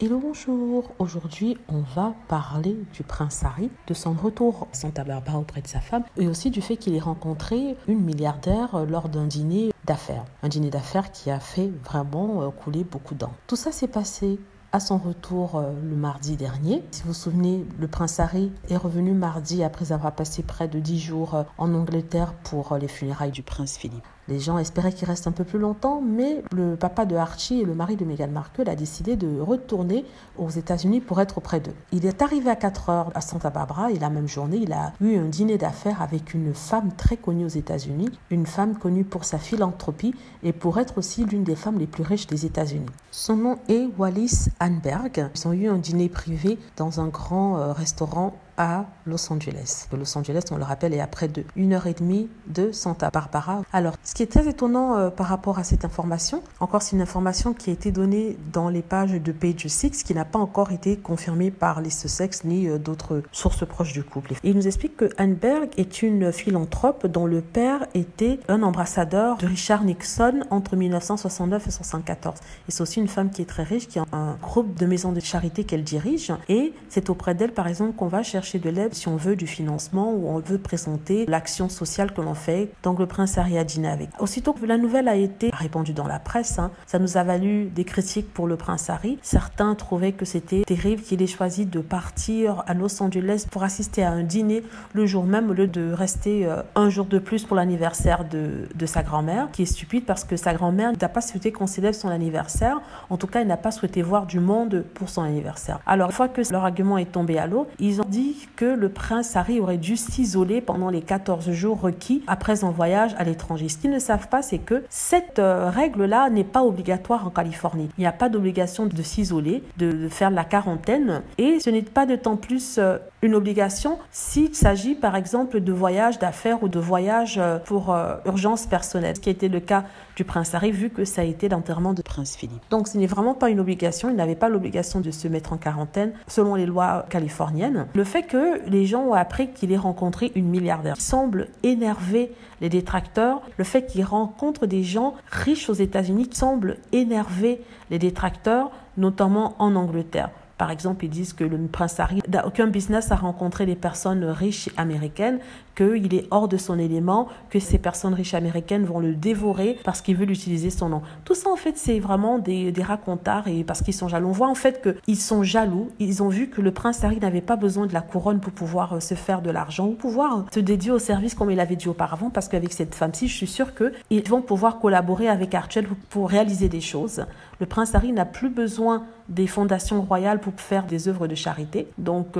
Hello, bonjour. Aujourd'hui, on va parler du prince Harry, de son retour à Santa Barbara auprès de sa femme et aussi du fait qu'il ait rencontré une milliardaire lors d'un dîner d'affaires. Un dîner d'affaires qui a fait vraiment couler beaucoup d'encre. Tout ça s'est passé à son retour le mardi dernier. Si vous vous souvenez, le prince Harry est revenu mardi après avoir passé près de 10 jours en Angleterre pour les funérailles du prince Philippe. Les gens espéraient qu'il reste un peu plus longtemps, mais le papa de Archie et le mari de Meghan Markle a décidé de retourner aux États-Unis pour être auprès d'eux. Il est arrivé à 4 heures à Santa Barbara et la même journée, il a eu un dîner d'affaires avec une femme très connue aux États-Unis, une femme connue pour sa philanthropie et pour être aussi l'une des femmes les plus riches des États-Unis. Son nom est Wallis Hanberg. Ils ont eu un dîner privé dans un grand restaurant à Los Angeles. Los Angeles, on le rappelle, est à près de 1h30 de Santa Barbara. Alors, ce qui est très étonnant par rapport à cette information, encore c'est une information qui a été donnée dans les pages de Page 6, qui n'a pas encore été confirmée par les Sussex ni d'autres sources proches du couple. Et il nous explique que Hanberg est une philanthrope dont le père était un ambassadeur de Richard Nixon entre 1969 et 1974. Et c'est aussi une femme qui est très riche, qui a un groupe de maisons de charité qu'elle dirige. Et c'est auprès d'elle, par exemple, qu'on va chercher de l'aide si on veut du financement ou on veut présenter l'action sociale que l'on fait. Donc le prince Harry a dîné avec. Aussitôt que la nouvelle a été répandue dans la presse, ça nous a valu des critiques pour le prince Harry. Certains trouvaient que c'était terrible qu'il ait choisi de partir à Los Angeles pour assister à un dîner le jour même au lieu de rester un jour de plus pour l'anniversaire de sa grand-mère, qui est stupide parce que sa grand-mère n'a pas souhaité qu'on célèbre son anniversaire. En tout cas, elle n'a pas souhaité voir du monde pour son anniversaire. Alors, une fois que leur argument est tombé à l'eau, ils ont dit que le prince Harry aurait dû s'isoler pendant les 14 jours requis après un voyage à l'étranger. Ce qu'ils ne savent pas, c'est que cette règle-là n'est pas obligatoire en Californie. Il n'y a pas d'obligation de s'isoler, de faire la quarantaine, et ce n'est pas d'autant plus une obligation s'il s'agit par exemple de voyages d'affaires ou de voyages pour urgence personnelle, ce qui a été le cas du prince Harry vu que ça a été l'enterrement de prince Philippe. Donc ce n'est vraiment pas une obligation, il n'avait pas l'obligation de se mettre en quarantaine selon les lois californiennes. Le fait que les gens ont appris qu'il ait rencontré une milliardaire semble énerver les détracteurs. Le fait qu'il rencontre des gens riches aux États-Unis semble énerver les détracteurs, notamment en Angleterre. Par exemple, ils disent que le prince Harry n'a aucun business à rencontrer des personnes riches américaines, qu'il est hors de son élément, que ces personnes riches américaines vont le dévorer parce qu'ils veulent utiliser son nom. Tout ça, en fait, c'est vraiment des racontards et parce qu'ils sont jaloux. On voit en fait qu'ils sont jaloux. Ils ont vu que le prince Harry n'avait pas besoin de la couronne pour pouvoir se faire de l'argent ou pouvoir se dédier au service comme il avait dit auparavant, parce qu'avec cette femme-ci, je suis sûre qu'ils vont pouvoir collaborer avec Archie pour réaliser des choses. Le prince Harry n'a plus besoin des fondations royales pour faire des œuvres de charité. Donc,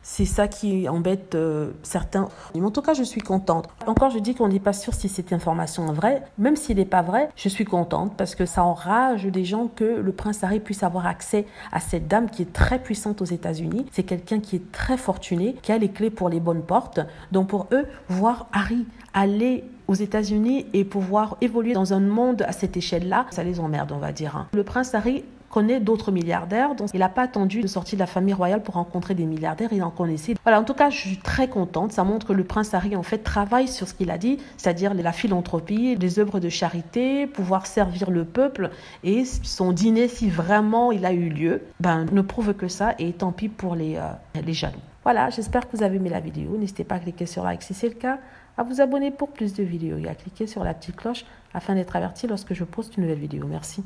c'est ça qui embête certains. Mais en tout cas, je suis contente. Encore, je dis qu'on n'est pas sûr si cette information est vraie. Même s'il n'est pas vrai, je suis contente parce que ça enrage des gens que le prince Harry puisse avoir accès à cette dame qui est très puissante aux États-Unis. C'est quelqu'un qui est très fortuné, qui a les clés pour les bonnes portes. Donc pour eux, voir Harry aller aux États-Unis et pouvoir évoluer dans un monde à cette échelle-là, ça les emmerde, on va dire. Le prince Harry connaît d'autres milliardaires, donc il n'a pas attendu de sortir de la famille royale pour rencontrer des milliardaires, il en connaissait. Voilà, en tout cas, je suis très contente. Ça montre que le prince Harry, en fait, travaille sur ce qu'il a dit, c'est-à-dire la philanthropie, les œuvres de charité, pouvoir servir le peuple. Et son dîner, si vraiment il a eu lieu, ne prouve que ça, et tant pis pour les jaloux. Voilà, j'espère que vous avez aimé la vidéo. N'hésitez pas à cliquer sur like si c'est le cas, à vous abonner pour plus de vidéos et à cliquer sur la petite cloche afin d'être averti lorsque je poste une nouvelle vidéo. Merci.